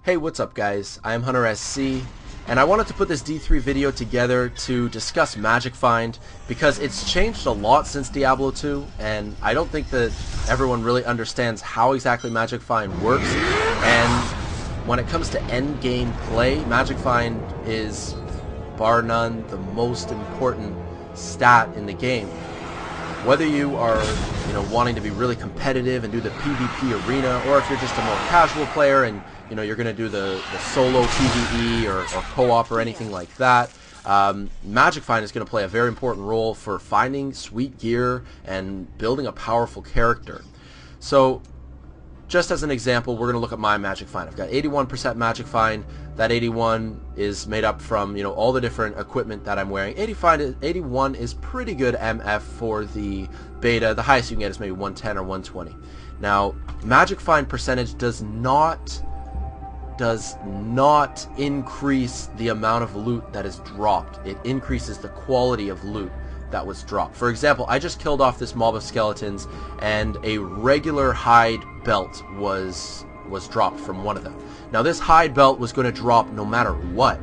Hey, what's up guys? I am Hunter SC, and I wanted to put this D3 video together to discuss Magic Find because it's changed a lot since Diablo 2, and I don't think that everyone really understands how exactly Magic Find works. And when it comes to end game play, Magic Find is, bar none, the most important stat in the game. Whether you are, wanting to be really competitive and do the PvP arena, or if you're just a more casual player and you're going to do the solo PvE or co-op or anything like that, Magic Find is going to play a very important role for finding sweet gear and building a powerful character. So, just as an example, we're going to look at my Magic Find. I've got 81% Magic Find. That 81 is made up from all the different equipment that I'm wearing. 81 is pretty good MF for the beta. The highest you can get is maybe 110 or 120. Now, Magic Find percentage does not increase the amount of loot that is dropped. It increases the quality of loot that was dropped. For example, I just killed off this mob of skeletons and a regular hide belt was dropped from one of them. Now this hide belt was going to drop no matter what.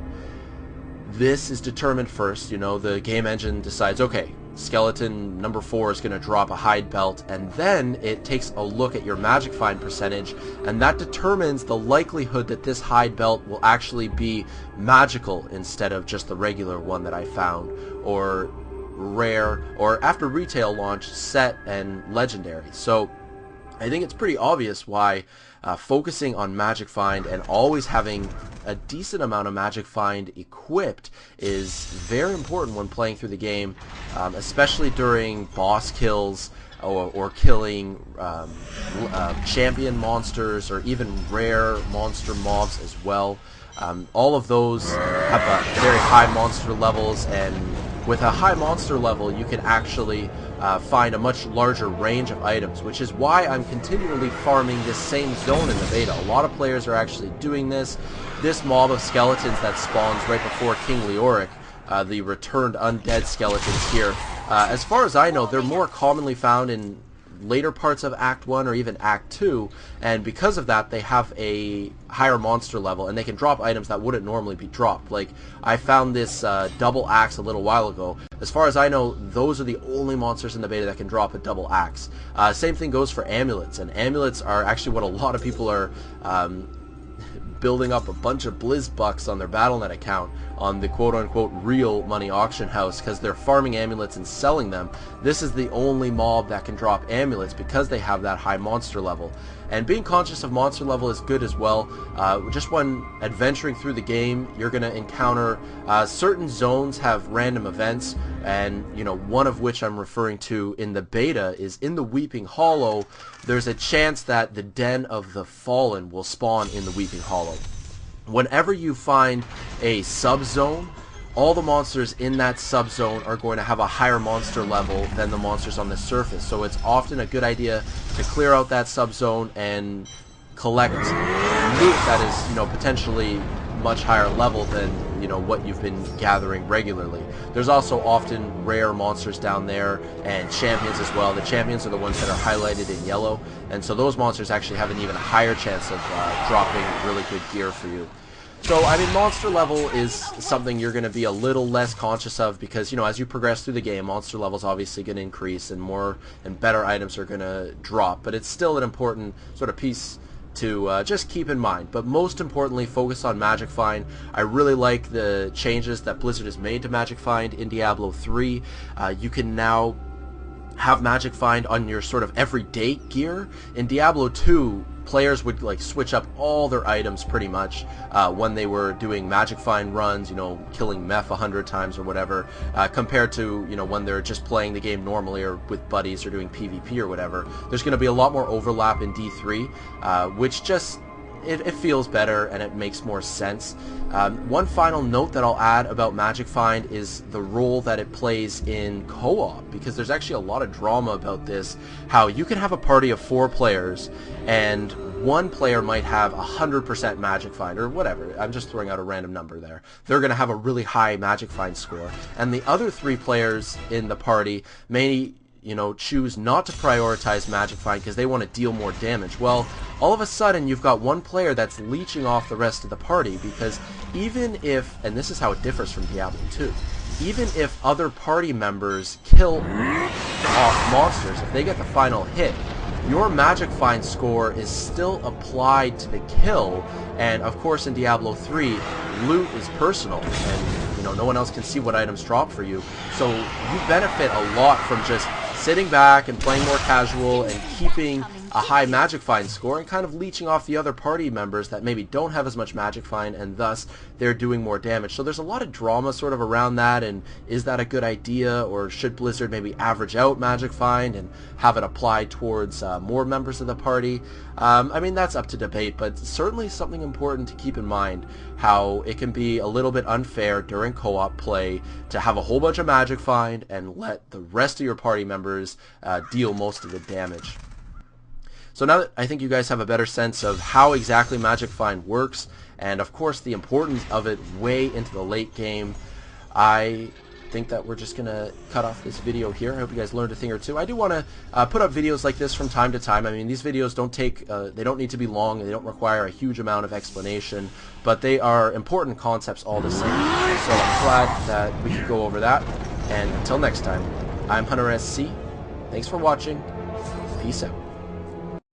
This is determined first. The game engine decides, okay, skeleton number 4 is going to drop a hide belt, and then it takes a look at your Magic Find percentage, and that determines the likelihood that this hide belt will actually be magical instead of just the regular one that I found, or rare, or after retail launch, set and legendary. So I think it's pretty obvious why focusing on Magic Find and always having a decent amount of Magic Find equipped is very important when playing through the game, especially during boss kills or killing champion monsters or even rare monster mobs as well. All of those have very high monster levels, and with a high monster level you can actually find a much larger range of items, which is why I'm continually farming this same zone in the beta. A lot of players are actually doing this. This mob of skeletons that spawns right before King Leoric, the returned undead skeletons here, as far as I know, they're more commonly found in later parts of Act 1 or even Act 2, and because of that they have a higher monster level and they can drop items that wouldn't normally be dropped. Like, I found this double axe a little while ago. As far as I know, those are the only monsters in the beta that can drop a double axe. Same thing goes for amulets, and amulets are actually what a lot of people are building up a bunch of Blizz bucks on their Battle.net account on the quote-unquote real money auction house because they're farming amulets and selling them. This is the only mob that can drop amulets because they have that high monster level. And being conscious of monster level is good as well. Just when adventuring through the game, you're going to encounter certain zones have random events, and one of which I'm referring to in the beta is in the Weeping Hollow. There's a chance that the Den of the Fallen will spawn in the Weeping Hollow. Whenever you find a subzone, all the monsters in that subzone are going to have a higher monster level than the monsters on the surface. So it's often a good idea to clear out that subzone and collect loot that is, potentially much higher level than what you've been gathering regularly. There's also often rare monsters down there and champions as well. The champions are the ones that are highlighted in yellow, and so those monsters actually have an even higher chance of dropping really good gear for you. So, I mean, monster level is something you're going to be a little less conscious of because, as you progress through the game, monster level is obviously going to increase and more and better items are going to drop, but it's still an important sort of piece to just keep in mind. But most importantly, focus on Magic Find. I really like the changes that Blizzard has made to Magic Find in Diablo 3. You can now have Magic Find on your sort of everyday gear. In Diablo 2, players would switch up all their items pretty much when they were doing Magic Find runs, killing meth 100 times or whatever, compared to when they're just playing the game normally or with buddies or doing PvP or whatever. There's going to be a lot more overlap in D3, which just it feels better and it makes more sense. One final note that I'll add about Magic Find is the role that it plays in co-op, because there's actually a lot of drama about this, how you can have a party of 4 players and one player might have 100% Magic Find or whatever. I'm just throwing out a random number there. They're going to have a really high Magic Find score, and the other 3 players in the party may you know, choose not to prioritize Magic Find because they want to deal more damage. Well, all of a sudden you've got one player that's leeching off the rest of the party, because even if, and this is how it differs from Diablo 2, even if other party members kill off monsters, if they get the final hit, your Magic Find score is still applied to the kill. And of course in Diablo 3, loot is personal, and you know, no one else can see what items drop for you, so you benefit a lot from just sitting back and playing more casual and keeping a high Magic Find score and kind of leeching off the other party members that maybe don't have as much Magic Find, and thus they're doing more damage. So there's a lot of drama sort of around that, and is that a good idea, or should Blizzard maybe average out Magic Find and have it applied towards more members of the party? I mean, that's up to debate, but certainly something important to keep in mind, how it can be a little bit unfair during co-op play to have a whole bunch of Magic Find and let the rest of your party members deal most of the damage. So now that I think you guys have a better sense of how exactly Magic Find works, and of course the importance of it way into the late game, I think that we're just going to cut off this video here. I hope you guys learned a thing or two. I do want to put up videos like this from time to time. I mean, these videos don't take, they don't need to be long, they don't require a huge amount of explanation, but they are important concepts all the same. So I'm glad that we could go over that, and until next time, I'm Hunter SC. Thanks for watching. Peace out.